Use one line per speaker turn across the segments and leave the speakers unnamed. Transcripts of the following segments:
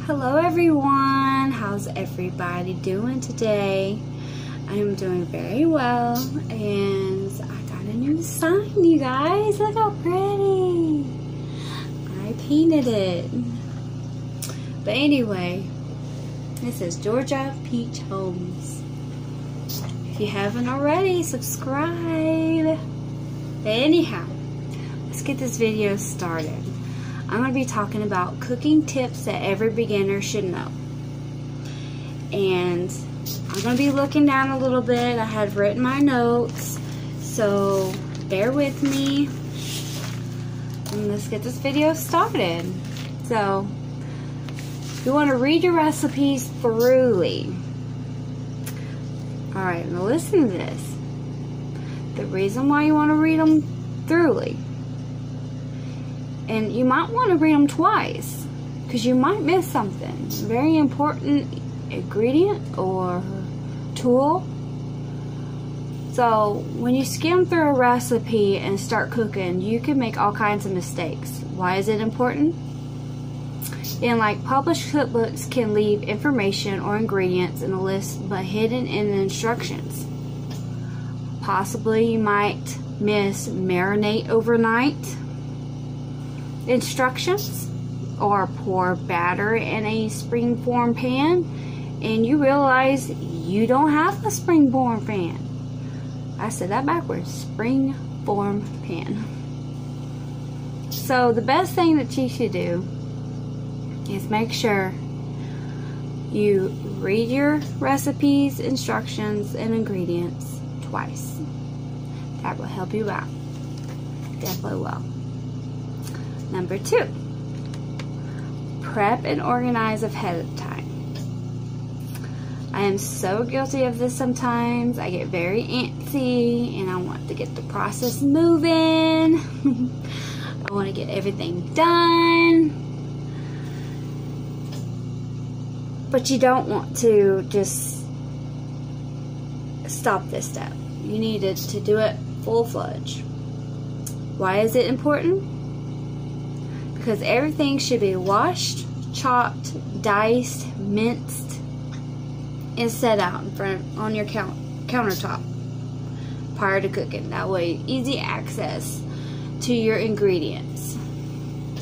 Hello everyone, how's everybody doing today? I am doing very well, and I got a new sign, you guys. Look how pretty. I painted it. But anyway, this is Georgia Peach Homes. If you haven't already, subscribe. But anyhow, let's get this video started. I'm going to be talking about cooking tips that every beginner should know. And I'm going to be looking down a little bit. I had written my notes, so bear with me. And let's get this video started. So, you want to read your recipes thoroughly. Alright, now listen to this. The reason why you want to read them thoroughly, and you might want to read them twice, because you might miss something. Very important ingredient or tool. So when you skim through a recipe and start cooking, you can make all kinds of mistakes. Why is it important? And like published cookbooks can leave information or ingredients in a list but hidden in the instructions. Possibly you might miss marinate overnight instructions, or pour batter in a springform pan and you realize you don't have a springform pan. I said that backwards. Springform pan. So the best thing that you should do is make sure you read your recipes, instructions, and ingredients twice. That will help you out. Definitely will. Number 2, prep and organize ahead of time. I am so guilty of this sometimes. I get very antsy and I want to get the process moving. I want to get everything done. But you don't want to just stop this step. You need to do it full-fledged. Why is it important? Because everything should be washed, chopped, diced, minced, and set out in front on your countertop prior to cooking. That way, easy access to your ingredients.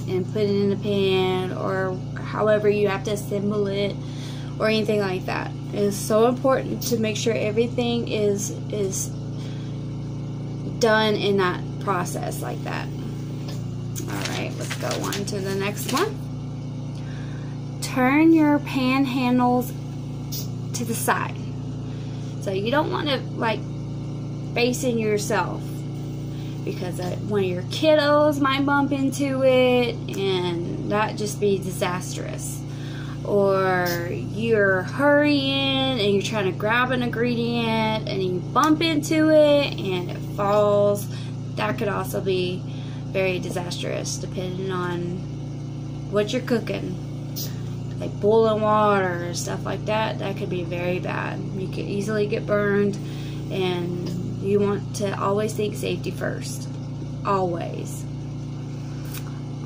And put it in the pan, or however you have to assemble it, or anything like that. It is so important to make sure everything is done in that process like that. Alright, let's go on to the next one. Turn your pan handles to the side. So you don't want to like facing yourself, because one of your kiddos might bump into it and that just be disastrous. Or you're hurrying and you're trying to grab an ingredient and you bump into it and it falls. That could also be very disastrous depending on what you're cooking. Like boiling water or stuff like that, that could be very bad. You could easily get burned, and you want to always think safety first. Always.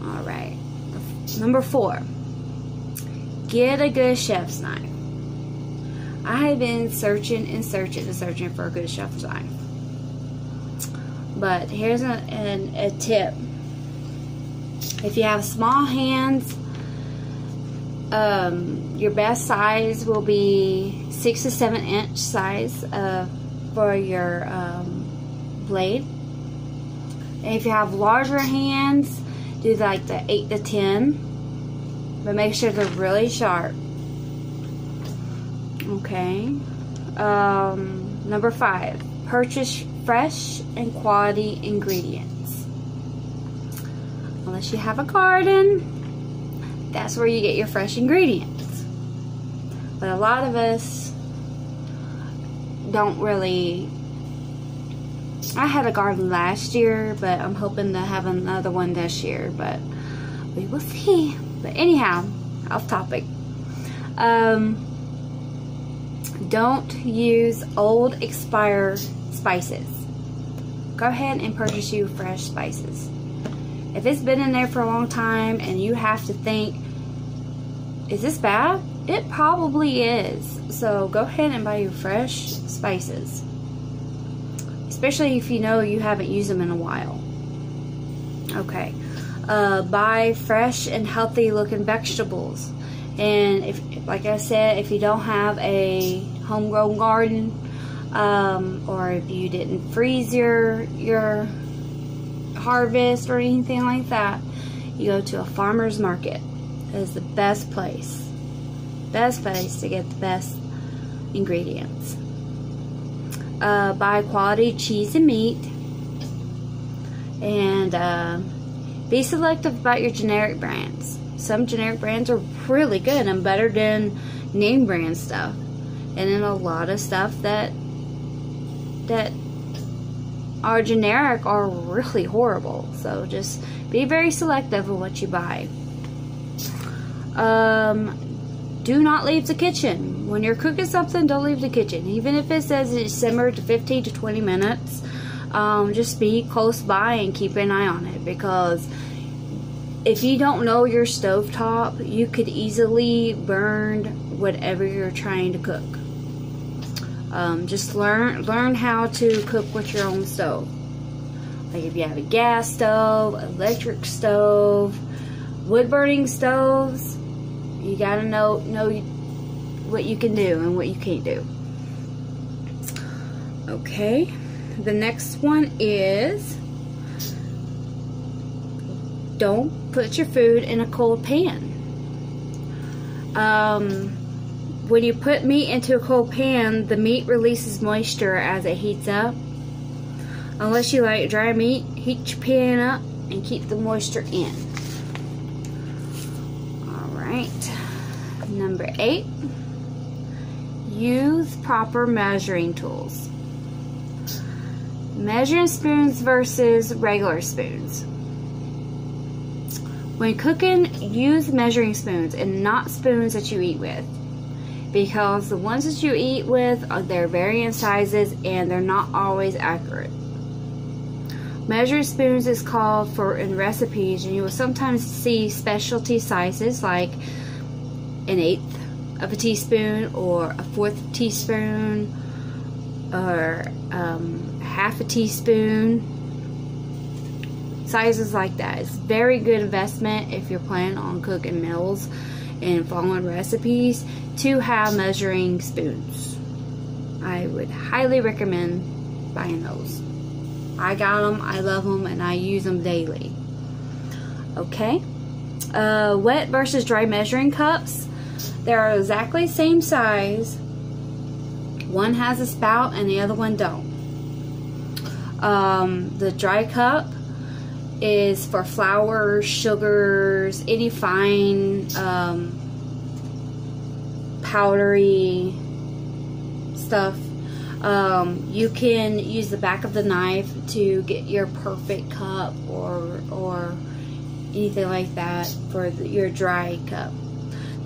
Alright. Number 4. Get a good chef's knife. I have been searching and searching and searching for a good chef's knife. But here's a tip. If you have small hands, your best size will be 6 to 7 inch size for your blade. And if you have larger hands, do like the 8 to 10, but make sure they're really sharp. Okay. Number 5, purchase fresh and quality ingredients. Unless you have a garden, that's where you get your fresh ingredients. But a lot of us don't really. I had a garden last year, but I'm hoping to have another one this year, but we will see. But anyhow, off topic. Don't use old expired spices. Go ahead and purchase you fresh spices. If it's been in there for a long time and you have to think, is this bad? It probably is. So go ahead and buy your fresh spices. Especially if you know you haven't used them in a while. Okay. Buy fresh and healthy looking vegetables. And if, like I said, if you don't have a homegrown garden, or if you didn't freeze your harvest or anything like that, you go to a farmer's market. That is the best place. Best place to get the best ingredients. Buy quality cheese and meat. And be selective about your generic brands. Some generic brands are really good and better than name brand stuff. And then a lot of stuff that are generic are really horrible. So just be very selective of what you buy. Do not leave the kitchen. When you're cooking something, don't leave the kitchen. Even if it says it's simmered to 15 to 20 minutes, just be close by and keep an eye on it, because if you don't know your stovetop, you could easily burn whatever you're trying to cook. Just learn how to cook with your own stove. Like if you have a gas stove, electric stove, wood burning stoves, you gotta know what you can do and what you can't do. Okay, the next one is don't put your food in a cold pan. When you put meat into a cold pan, the meat releases moisture as it heats up. Unless you like dry meat, heat your pan up and keep the moisture in. Alright, number 8, use proper measuring tools. Measuring spoons versus regular spoons. When cooking, use measuring spoons and not spoons that you eat with, because the ones that you eat with, they're varying sizes and they're not always accurate. Measuring spoons is called for in recipes, and you will sometimes see specialty sizes like an 1/8 of a teaspoon or a 1/4 teaspoon or half a teaspoon. Sizes like that. It's very good investment if you're planning on cooking meals and following recipes to have measuring spoons. I would highly recommend buying those. I got them, I love them, and I use them daily. Okay. Wet versus dry measuring cups. They're exactly the same size. One has a spout and the other one don't. The dry cup is for flour, sugars, any fine powdery stuff. You can use the back of the knife to get your perfect cup or anything like that for your dry cup.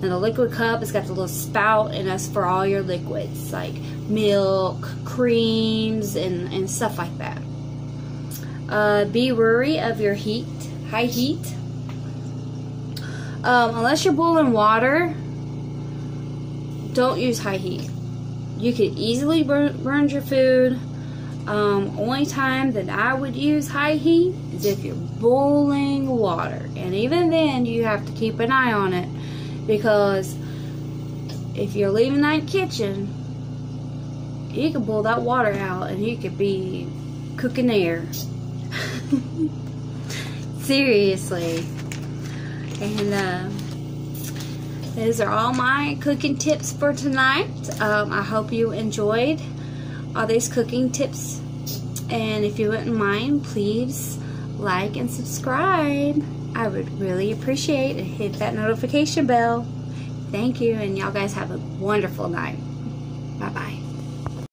Now the liquid cup has got the little spout, and that's for all your liquids like milk, creams, and stuff like that. Be wary of your high heat. Unless you're boiling water, don't use high heat. You could easily burn your food. Only time that I would use high heat is if you're boiling water, and even then you have to keep an eye on it, because if you're leaving that kitchen, you can boil that water out and you could be cooking there. Seriously. And those are all my cooking tips for tonight. I hope you enjoyed all these cooking tips, and if you wouldn't mind, please like and subscribe. I would really appreciate it. Hit that notification bell. Thank you, and y'all guys have a wonderful night. Bye bye.